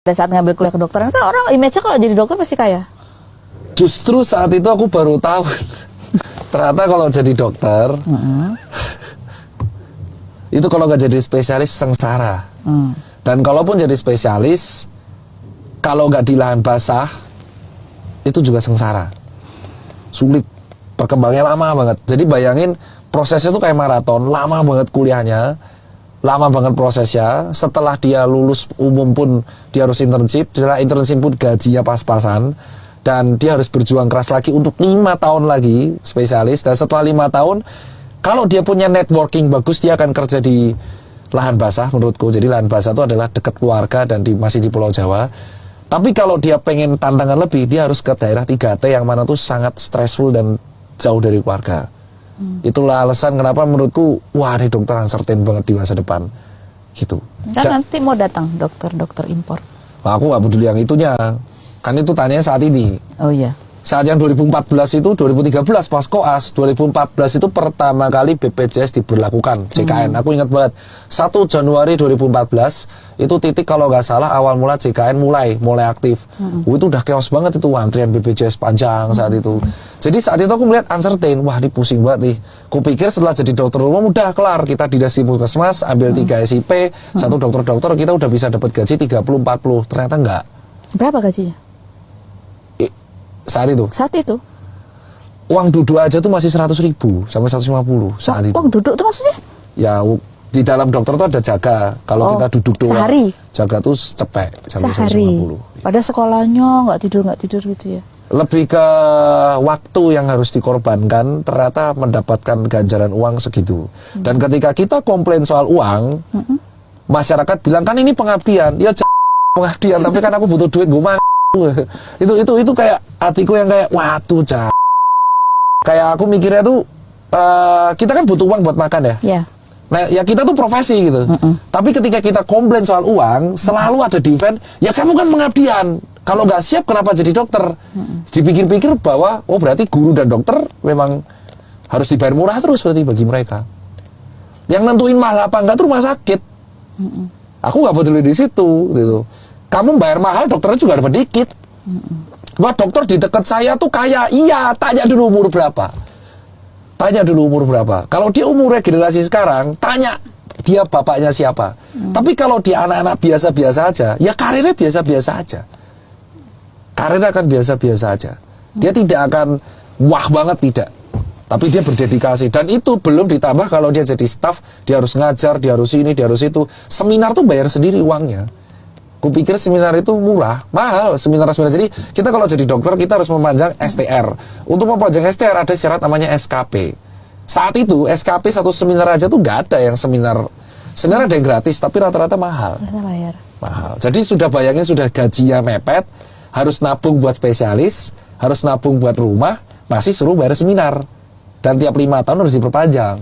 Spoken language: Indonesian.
pada saat ngambil kuliah kedokteran kan orang image-nya kalau jadi dokter pasti kaya. Justru saat itu aku baru tahu ternyata kalau jadi dokter itu kalau nggak jadi spesialis sengsara. Dan kalaupun jadi spesialis, kalau nggak di lahan basah itu juga sengsara, sulit, perkembangannya lama banget. Jadi bayangin prosesnya tuh kayak maraton, lama banget kuliahnya, lama banget prosesnya. Setelah dia lulus umum pun dia harus internship, setelah internship pun gajinya pas-pasan. Dan dia harus berjuang keras lagi untuk 5 tahun lagi spesialis. Dan setelah 5 tahun, kalau dia punya networking bagus, dia akan kerja di lahan basah menurutku. Jadi lahan basah itu adalah dekat keluarga dan masih di Pulau Jawa. Tapi kalau dia pengen tantangan lebih, dia harus ke daerah 3T yang mana tuh sangat stressful dan jauh dari keluarga. Itulah alasan kenapa menurutku, wah ini dokter uncertain banget di masa depan. Gitu. Kan nanti mau datang dokter impor. Nah, aku nggak peduli yang itunya. Kan itu tanya saat ini. Oh iya. Saat yang 2014 itu, 2013 pas koas, 2014 itu pertama kali BPJS diberlakukan, JKN. Aku ingat banget, 1 Januari 2014, itu titik kalau nggak salah awal mula JKN mulai aktif. Itu udah chaos banget itu, antrian BPJS panjang saat itu. Jadi saat itu aku melihat uncertain, wah ini pusing banget nih. Kupikir setelah jadi dokter umum udah kelar, kita di Puskesmas, ambil 3 SIP, 1 dokter-dokter, kita udah bisa dapat gaji 30-40. Ternyata enggak. Berapa gajinya? Saat itu uang duduk aja tuh masih 100.000 sampai 150 saat itu. Uang duduk tuh maksudnya? Ya di dalam dokter tuh ada jaga. Kalau kita duduk doang, sehari? Jaga tuh cepet sampai sehari. 150. Pada sekolahnya nggak tidur gitu ya? Lebih ke waktu yang harus dikorbankan, ternyata mendapatkan ganjaran uang segitu. Dan ketika kita komplain soal uang, masyarakat bilang kan ini pengabdian. Ya pengabdian, tapi kan aku butuh duit, gue itu kayak hatiku yang kayak waduh kayak aku mikirnya tuh kita kan butuh uang buat makan ya. Yeah. Nah ya kita tuh profesi gitu. Tapi ketika kita komplain soal uang, selalu ada defense, ya kamu kan pengabdian, kalau nggak siap kenapa jadi dokter. Dipikir-pikir bahwa oh berarti guru dan dokter memang harus dibayar murah terus berarti bagi mereka. Yang nentuin mahal apa enggak tuh rumah sakit. Aku nggak peduli di situ gitu. Kamu bayar mahal, dokternya juga dapat dikit. Wah dokter di dekat saya tuh kaya, iya, tanya dulu umur berapa. Kalau dia umurnya generasi sekarang, tanya dia bapaknya siapa. Tapi kalau dia anak-anak biasa-biasa aja, ya karirnya biasa-biasa aja. Karirnya akan biasa-biasa aja. Dia tidak akan wah banget, tidak. Tapi dia berdedikasi. Dan itu belum ditambah kalau dia jadi staff, dia harus ngajar, dia harus ini, dia harus itu. Seminar tuh bayar sendiri uangnya. Kupikir seminar itu murah, mahal seminar. Jadi kita kalau jadi dokter kita harus memanjang STR. Untuk memanjang STR ada syarat namanya SKP. Saat itu SKP satu seminar aja tuh nggak ada yang seminar ada yang gratis, tapi rata-rata mahal. Mahal. Jadi sudah bayangin sudah gajinya mepet, harus nabung buat spesialis, harus nabung buat rumah, masih suruh bayar seminar. Dan tiap 5 tahun harus diperpanjang.